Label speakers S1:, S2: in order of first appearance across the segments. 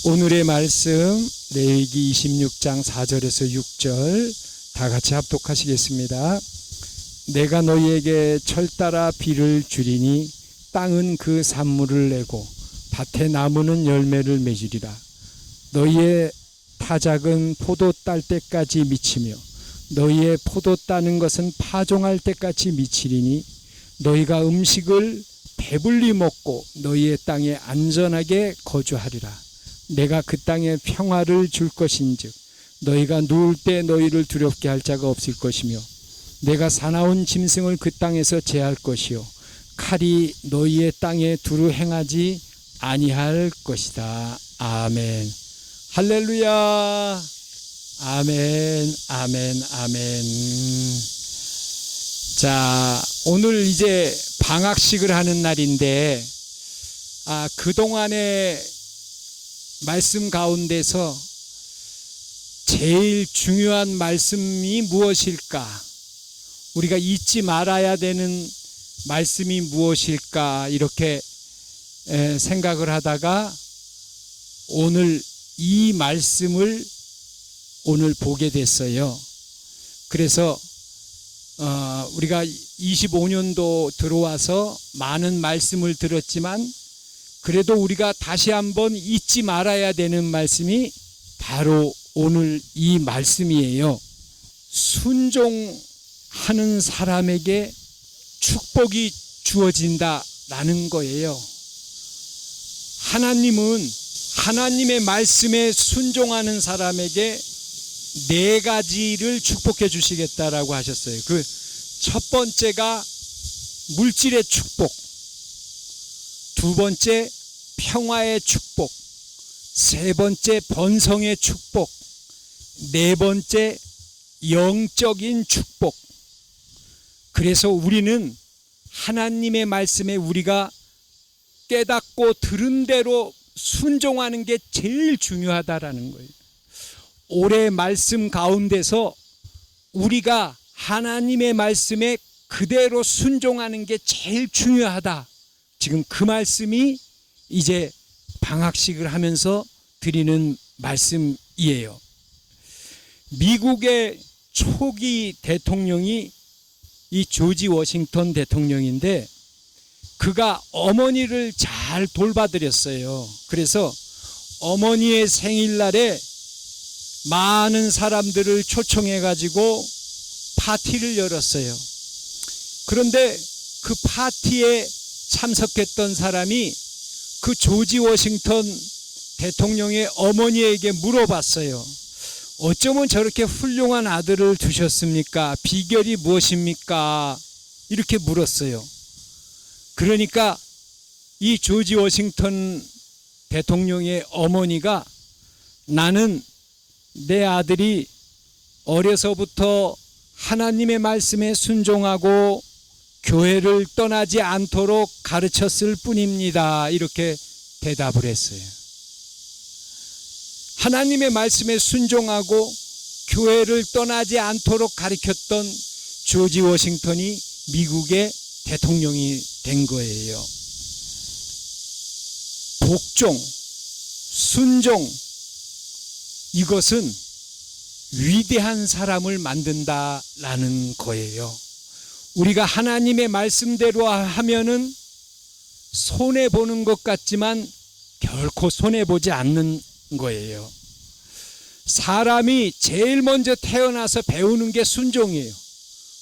S1: 오늘의 말씀 레위기 26장 4절에서 6절 다 같이 합독하시겠습니다. 내가 너희에게 철따라 비를 주리니 땅은 그 산물을 내고 밭의 나무는 열매를 맺으리라. 너희의 타작은 포도 딸 때까지 미치며 너희의 포도 따는 것은 파종할 때까지 미치리니 너희가 음식을 배불리 먹고 너희의 땅에 안전하게 거주하리라. 내가 그 땅에 평화를 줄 것인즉 너희가 누울 때 너희를 두렵게 할 자가 없을 것이며 내가 사나운 짐승을 그 땅에서 제할 것이요 칼이 너희의 땅에 두루 행하지 아니할 것이다. 아멘. 할렐루야. 아멘. 아멘. 아멘. 자, 오늘 이제 방학식을 하는 날인데 그동안의 말씀 가운데서 제일 중요한 말씀이 무엇일까? 우리가 잊지 말아야 되는 말씀이 무엇일까? 이렇게 생각을 하다가 오늘 이 말씀을 오늘 보게 됐어요. 그래서 우리가 25년도 들어와서 많은 말씀을 들었지만 그래도 우리가 다시 한번 잊지 말아야 되는 말씀이 바로 오늘 이 말씀이에요. 순종하는 사람에게 축복이 주어진다라는 거예요. 하나님은 하나님의 말씀에 순종하는 사람에게 4가지를 축복해 주시겠다라고 하셨어요. 그 첫 번째가 물질의 축복, 두 번째 평화의 축복, 세 번째 번성의 축복, 네 번째 영적인 축복. 그래서 우리는 하나님의 말씀에 우리가 깨닫고 들은 대로 순종하는 게 제일 중요하다라는 거예요. 올해 말씀 가운데서 우리가 하나님의 말씀에 그대로 순종하는 게 제일 중요하다. 지금 그 말씀이 이제 방학식을 하면서 드리는 말씀이에요. 미국의 초기 대통령이 이 조지 워싱턴 대통령인데 그가 어머니를 잘 돌봐드렸어요. 그래서 어머니의 생일날에 많은 사람들을 초청해가지고 파티를 열었어요. 그런데 그 파티에 참석했던 사람이 그 조지 워싱턴 대통령의 어머니에게 물어봤어요. 어쩌면 저렇게 훌륭한 아들을 두셨습니까? 비결이 무엇입니까? 이렇게 물었어요. 그러니까 이 조지 워싱턴 대통령의 어머니가 나는 내 아들이 어려서부터 하나님의 말씀에 순종하고 교회를 떠나지 않도록 가르쳤을 뿐입니다. 이렇게 대답을 했어요. 하나님의 말씀에 순종하고 교회를 떠나지 않도록 가르쳤던 조지 워싱턴이 미국의 대통령이 된 거예요. 복종, 순종, 이것은 위대한 사람을 만든다라는 거예요. 우리가 하나님의 말씀대로 하면은 손해보는 것 같지만 결코 손해보지 않는 거예요. 사람이 제일 먼저 태어나서 배우는 게 순종이에요.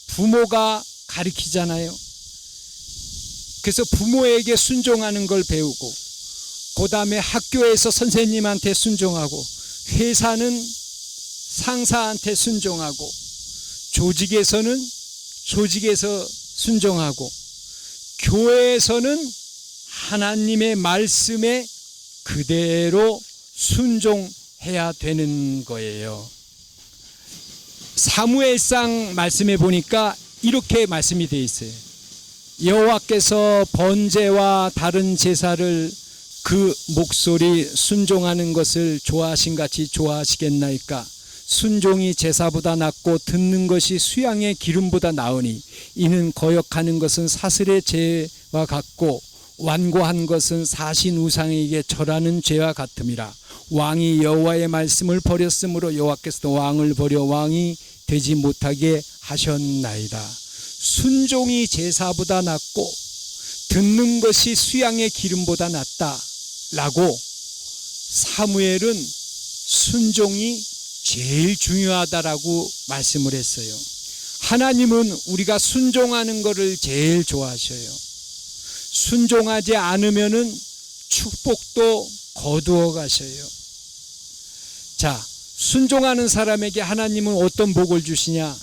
S1: 부모가 가르치잖아요. 그래서 부모에게 순종하는 걸 배우고 그 다음에 학교에서 선생님한테 순종하고 회사는 상사한테 순종하고 조직에서는 조직에서 순종하고 교회에서는 하나님의 말씀에 그대로 순종해야 되는 거예요. 사무엘상 말씀에 보니까 이렇게 말씀이 되어 있어요. 여호와께서 번제와 다른 제사를 그 목소리 순종하는 것을 좋아하신 같이 좋아하시겠나이까? 순종이 제사보다 낫고 듣는 것이 수양의 기름보다 나으니 이는 거역하는 것은 사슬의 죄와 같고 완고한 것은 사신 우상에게 절하는 죄와 같음이라. 왕이 여호와의 말씀을 버렸으므로 여호와께서도 왕을 버려 왕이 되지 못하게 하셨나이다. 순종이 제사보다 낫고 듣는 것이 수양의 기름보다 낫다라고 사무엘은 순종이 제일 중요하다라고 말씀을 했어요. 하나님은 우리가 순종하는 것을 제일 좋아하셔요. 순종하지 않으면은 축복도 거두어 가셔요. 자, 순종하는 사람에게 하나님은 어떤 복을 주시냐?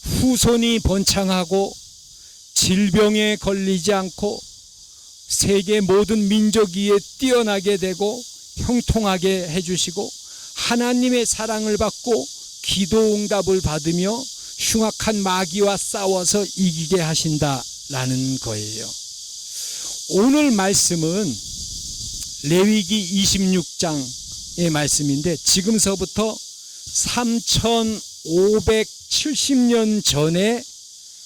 S1: 후손이 번창하고 질병에 걸리지 않고 세계 모든 민족 위에 뛰어나게 되고 형통하게 해주시고 하나님의 사랑을 받고 기도 응답을 받으며 흉악한 마귀와 싸워서 이기게 하신다라는 거예요. 오늘 말씀은 레위기 26장의 말씀인데 지금서부터 3570년 전에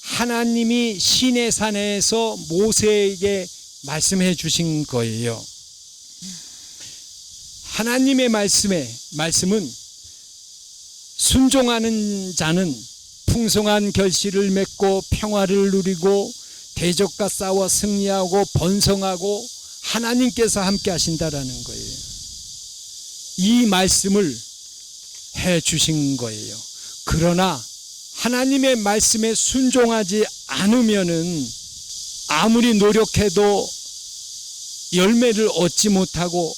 S1: 하나님이 시내산에서 모세에게 말씀해 주신 거예요. 하나님의 말씀은 순종하는 자는 풍성한 결실을 맺고 평화를 누리고 대적과 싸워 승리하고 번성하고 하나님께서 함께 하신다라는 거예요. 이 말씀을 해 주신 거예요. 그러나 하나님의 말씀에 순종하지 않으면은 아무리 노력해도 열매를 얻지 못하고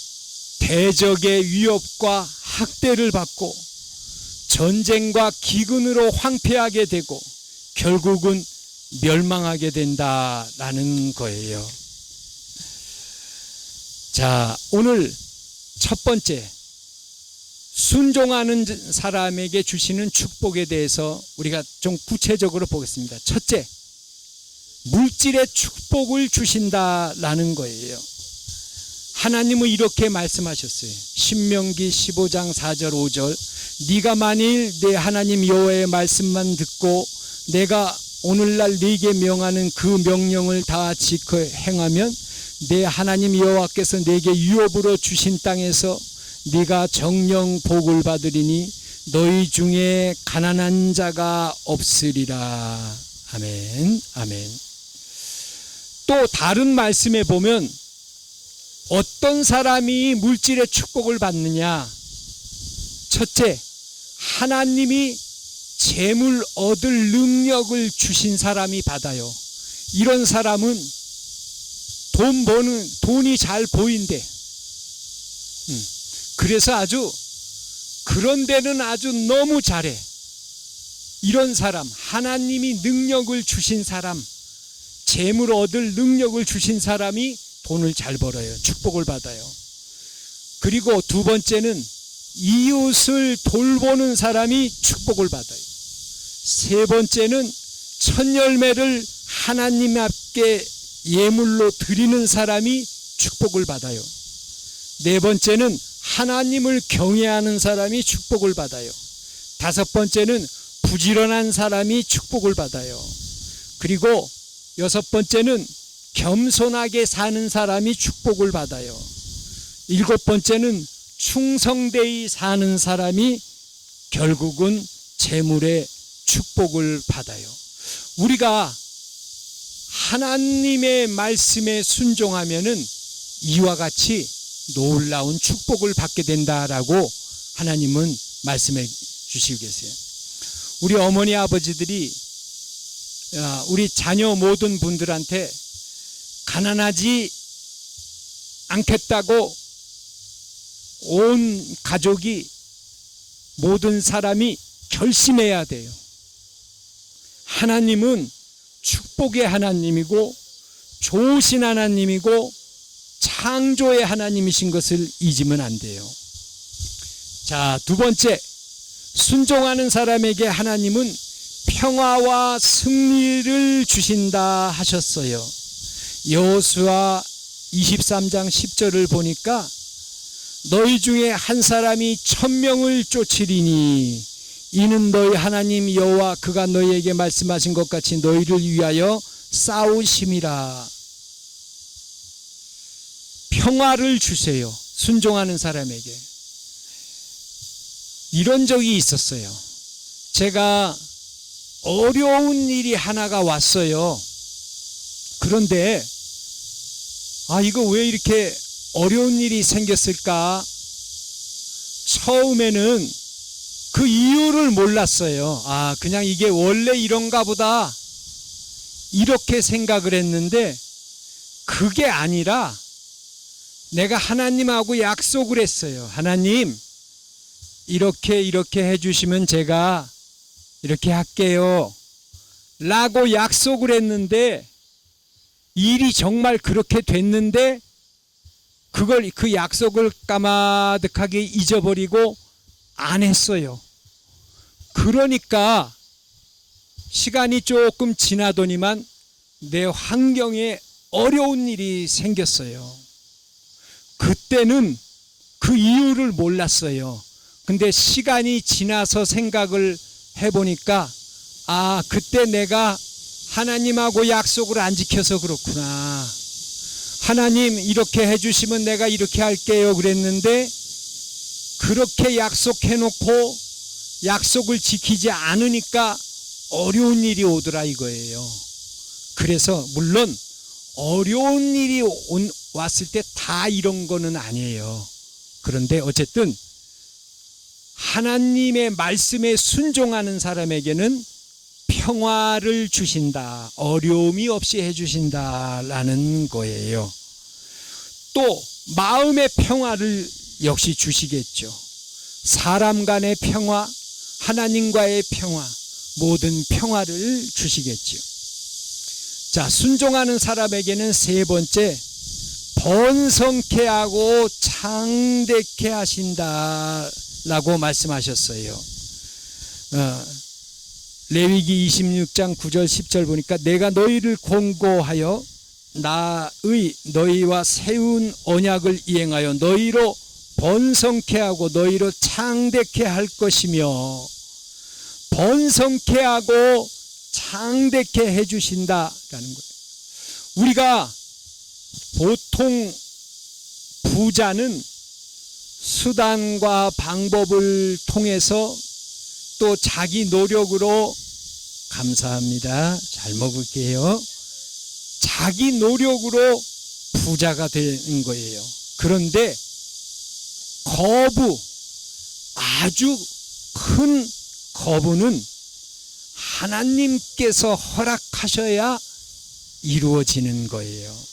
S1: 대적의 위협과 학대를 받고 전쟁과 기근으로 황폐하게 되고 결국은 멸망하게 된다라는 거예요. 자, 오늘 첫 번째 순종하는 사람에게 주시는 축복에 대해서 우리가 좀 구체적으로 보겠습니다. 첫째, 물질의 축복을 주신다라는 거예요. 하나님은 이렇게 말씀하셨어요. 신명기 15장 4절 5절 네가 만일 내 하나님 여호와의 말씀만 듣고 내가 오늘날 네게 명하는 그 명령을 다 지켜 행하면 내 하나님 여호와께서 네게 유업으로 주신 땅에서 네가 정령 복을 받으리니 너희 중에 가난한 자가 없으리라. 아멘. 아멘. 또 다른 말씀에 보면 어떤 사람이 물질의 축복을 받느냐? 첫째, 하나님이 재물 얻을 능력을 주신 사람이 받아요. 이런 사람은 돈이 잘 보인대. 그래서 아주 그런 데는 아주 너무 잘해. 이런 사람, 하나님이 능력을 주신 사람, 재물 얻을 능력을 주신 사람이 돈을 잘 벌어요. 축복을 받아요. 그리고 두 번째는 이웃을 돌보는 사람이 축복을 받아요. 세 번째는 첫 열매를 하나님 앞에 예물로 드리는 사람이 축복을 받아요. 네 번째는 하나님을 경외하는 사람이 축복을 받아요. 다섯 번째는 부지런한 사람이 축복을 받아요. 그리고 여섯 번째는 겸손하게 사는 사람이 축복을 받아요. 일곱 번째는 충성되이 사는 사람이 결국은 재물의 축복을 받아요. 우리가 하나님의 말씀에 순종하면은 이와 같이 놀라운 축복을 받게 된다라고 하나님은 말씀해 주시고 계세요. 우리 어머니 아버지들이 우리 자녀 모든 분들한테 가난하지 않겠다고 온 가족이 모든 사람이 결심해야 돼요. 하나님은 축복의 하나님이고 좋으신 하나님이고 창조의 하나님이신 것을 잊으면 안 돼요. 자, 두 번째, 순종하는 사람에게 하나님은 평화와 승리를 주신다 하셨어요. 여호수아 23장 10절을 보니까 너희 중에 한 사람이 1000명을 쫓으리니 이는 너희 하나님 여호와 그가 너희에게 말씀하신 것 같이 너희를 위하여 싸우심이라. 평화를 주세요. 순종하는 사람에게. 이런 적이 있었어요. 제가 어려운 일이 하나가 왔어요. 그런데 이거 왜 이렇게 어려운 일이 생겼을까? 처음에는 그 이유를 몰랐어요. 그냥 이게 원래 이런가 보다 이렇게 생각을 했는데, 그게 아니라 내가 하나님하고 약속을 했어요. 하나님, 이렇게 해주시면 제가 이렇게 할게요 라고 약속을 했는데, 일이 정말 그렇게 됐는데 그 약속을 까마득하게 잊어버리고 안 했어요. 그러니까 시간이 조금 지나더니만 내 환경에 어려운 일이 생겼어요. 그때는 그 이유를 몰랐어요. 근데 시간이 지나서 생각을 해보니까 그때 내가 하나님하고 약속을 안 지켜서 그렇구나. 하나님 이렇게 해주시면 내가 이렇게 할게요 그랬는데, 그렇게 약속해놓고 약속을 지키지 않으니까 어려운 일이 오더라 이거예요. 그래서 물론 어려운 일이 왔을 때 다 이런 거는 아니에요. 그런데 어쨌든 하나님의 말씀에 순종하는 사람에게는 평화를 주신다, 어려움이 없이 해주신다라는 거예요. 또 마음의 평화를 역시 주시겠죠. 사람 간의 평화, 하나님과의 평화, 모든 평화를 주시겠죠. 자, 순종하는 사람에게는 세 번째, 번성케 하고 창대케 하신다라고 말씀하셨어요. 레위기 26장 9절 10절 보니까 내가 너희를 권고하여 너희와 세운 언약을 이행하여 너희로 번성케 하고 너희로 창대케 할 것이며, 번성케 하고 창대케 해주신다라는 거예요. 우리가 보통 부자는 수단과 방법을 통해서 또 자기 노력으로, 감사합니다, 잘 먹을게요, 자기 노력으로 부자가 되는 거예요. 그런데 아주 큰 거부는 하나님께서 허락하셔야 이루어지는 거예요.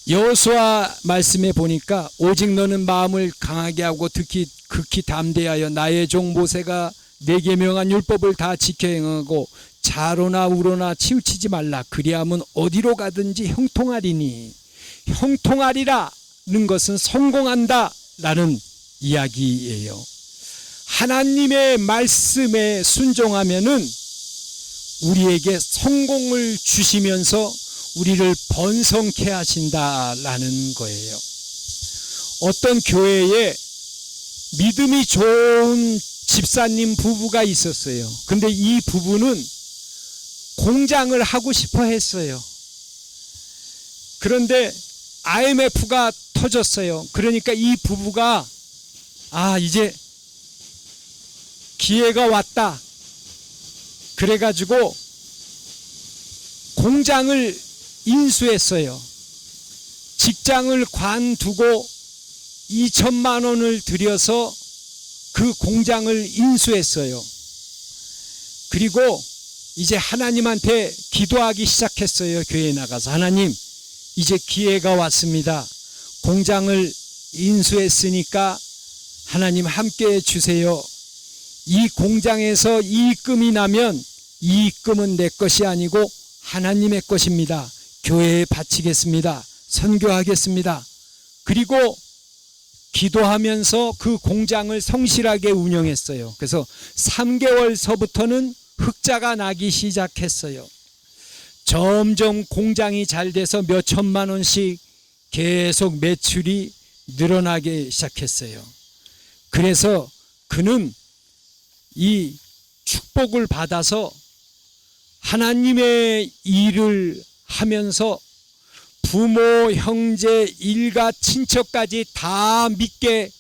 S1: 여호수아 말씀에 보니까 오직 너는 마음을 강하게 하고 극히 담대하여 나의 종 모세가 내게 명한 율법을 다 지켜 행하고 좌로나 우로나 치우치지 말라. 그리하면 어디로 가든지 형통하리니. 형통하리라는 것은 성공한다 라는 이야기예요. 하나님의 말씀에 순종하면은 우리에게 성공을 주시면서 우리를 번성케 하신다라는 거예요. 어떤 교회에 믿음이 좋은 집사님 부부가 있었어요. 근데 이 부부는 공장을 하고 싶어 했어요. 그런데 IMF가 터졌어요. 그러니까 이 부부가 이제 기회가 왔다. 그래가지고 공장을 인수했어요. 직장을 관두고 2천만 원을 들여서 그 공장을 인수했어요. 그리고 이제 하나님한테 기도하기 시작했어요. 교회에 나가서 하나님, 이제 기회가 왔습니다. 공장을 인수했으니까 하나님 함께해 주세요. 이 공장에서 이익금이 나면 이익금은 내 것이 아니고 하나님의 것입니다. 교회에 바치겠습니다. 선교하겠습니다. 그리고 기도하면서 그 공장을 성실하게 운영했어요. 그래서 3개월서부터는 흑자가 나기 시작했어요. 점점 공장이 잘 돼서 몇 천만 원씩 계속 매출이 늘어나기 시작했어요. 그래서 그는 이 축복을 받아서 하나님의 일을 하면서 부모, 형제, 일가, 친척까지 다 믿게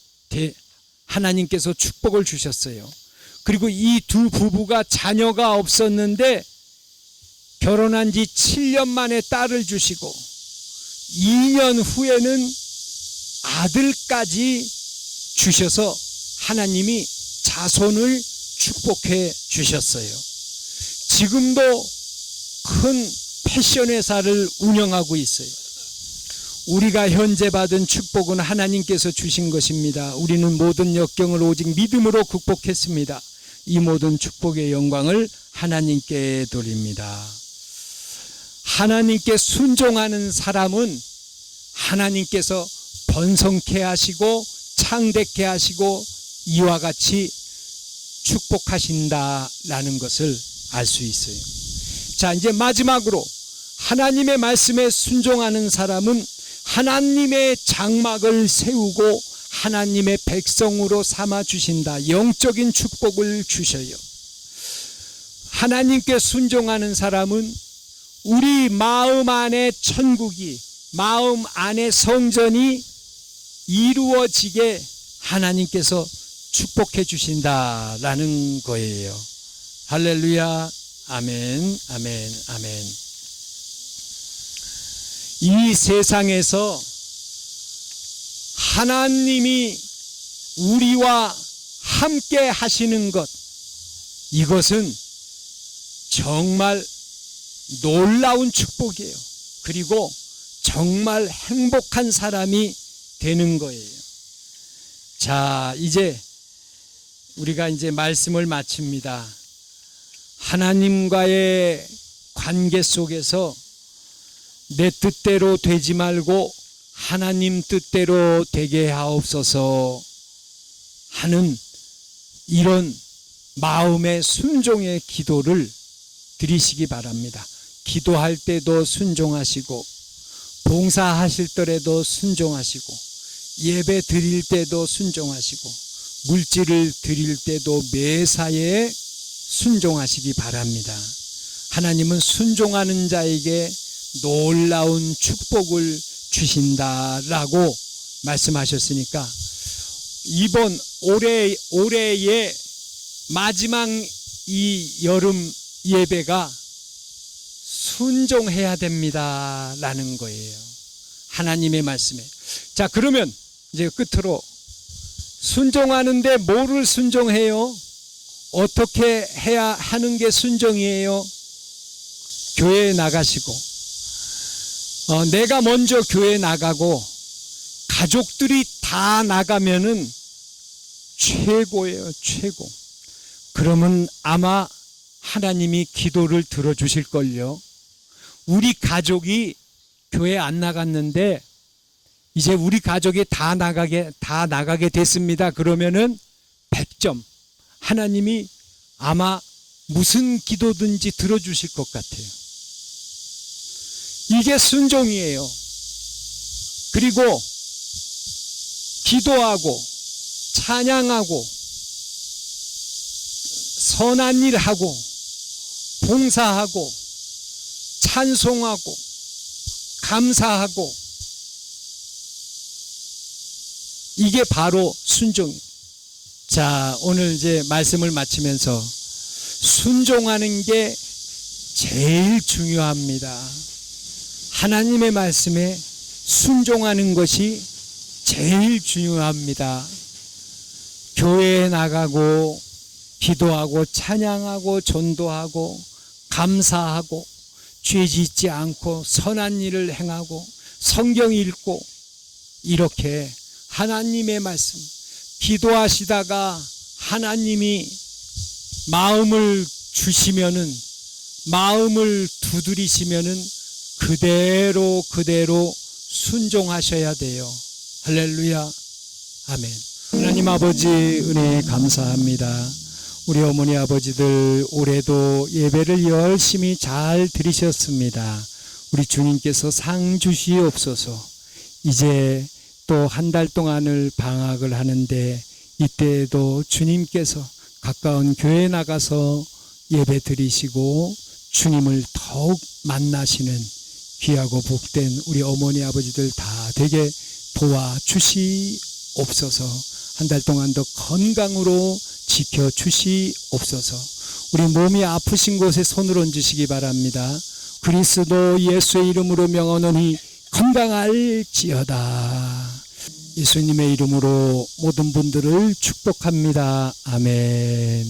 S1: 하나님께서 축복을 주셨어요. 그리고 이 두 부부가 자녀가 없었는데 결혼한 지 7년 만에 딸을 주시고 2년 후에는 아들까지 주셔서 하나님이 자손을 축복해 주셨어요. 지금도 큰 패션 회사를 운영하고 있어요. 우리가 현재 받은 축복은 하나님께서 주신 것입니다. 우리는 모든 역경을 오직 믿음으로 극복했습니다. 이 모든 축복의 영광을 하나님께 돌립니다. 하나님께 순종하는 사람은 하나님께서 번성케 하시고 창대케 하시고 이와 같이 축복하신다라는 것을 알 수 있어요. 자, 이제 마지막으로 하나님의 말씀에 순종하는 사람은 하나님의 장막을 세우고 하나님의 백성으로 삼아 주신다. 영적인 축복을 주셔요. 하나님께 순종하는 사람은 우리 마음 안에 천국이, 마음 안에 성전이 이루어지게 하나님께서 축복해 주신다라는 거예요. 할렐루야. 아멘, 아멘, 아멘. 이 세상에서 하나님이 우리와 함께 하시는 것, 이것은 정말 놀라운 축복이에요. 그리고 정말 행복한 사람이 되는 거예요. 자, 이제 우리가 이제 말씀을 마칩니다. 하나님과의 관계 속에서 내 뜻대로 되지 말고 하나님 뜻대로 되게 하옵소서 하는 이런 마음의 순종의 기도를 드리시기 바랍니다. 기도할 때도 순종하시고 봉사하실 때에도 순종하시고 예배 드릴 때도 순종하시고 물질을 드릴 때도 매사에 순종하시기 바랍니다. 하나님은 순종하는 자에게 놀라운 축복을 주신다라고 말씀하셨으니까 이번 올해의 마지막 이 여름 예배가 순종해야 됩니다 라는 거예요. 하나님의 말씀에. 자, 그러면 이제 끝으로 순종하는데 뭐를 순종해요? 어떻게 해야 하는 게 순종이에요? 교회에 나가시고 내가 먼저 교회에 나가고 가족들이 다 나가면은 최고예요, 최고. 그러면 아마 하나님이 기도를 들어주실걸요. 우리 가족이 교회 안 나갔는데 이제 우리 가족이 다 나가게 됐습니다. 그러면은 100점. 하나님이 아마 무슨 기도든지 들어주실 것 같아요. 이게 순종이에요. 그리고 기도하고 찬양하고 선한 일 하고 봉사하고 찬송하고 감사하고 이게 바로 순종이에요. 자, 오늘 이제 말씀을 마치면서 순종하는 게 제일 중요합니다. 하나님의 말씀에 순종하는 것이 제일 중요합니다. 교회에 나가고 기도하고 찬양하고 전도하고 감사하고 죄 짓지 않고 선한 일을 행하고 성경 읽고 이렇게 하나님의 말씀 기도하시다가 하나님이 마음을 주시면은 마음을 두드리시면은 그대로 순종하셔야 돼요. 할렐루야. 아멘. 하나님 아버지 은혜 감사합니다. 우리 어머니 아버지들 올해도 예배를 열심히 잘 드리셨습니다. 우리 주님께서 상 주시옵소서. 이제 또 한 달 동안을 방학을 하는데 이때에도 주님께서 가까운 교회에 나가서 예배 드리시고 주님을 더욱 만나시는 귀하고 복된 우리 어머니 아버지들 다 되게 도와주시옵소서. 한 달 동안도 건강으로 지켜주시옵소서. 우리 몸이 아프신 곳에 손을 얹으시기 바랍니다. 그리스도 예수의 이름으로 명하노니 건강할지어다. 예수님의 이름으로 모든 분들을 축복합니다. 아멘.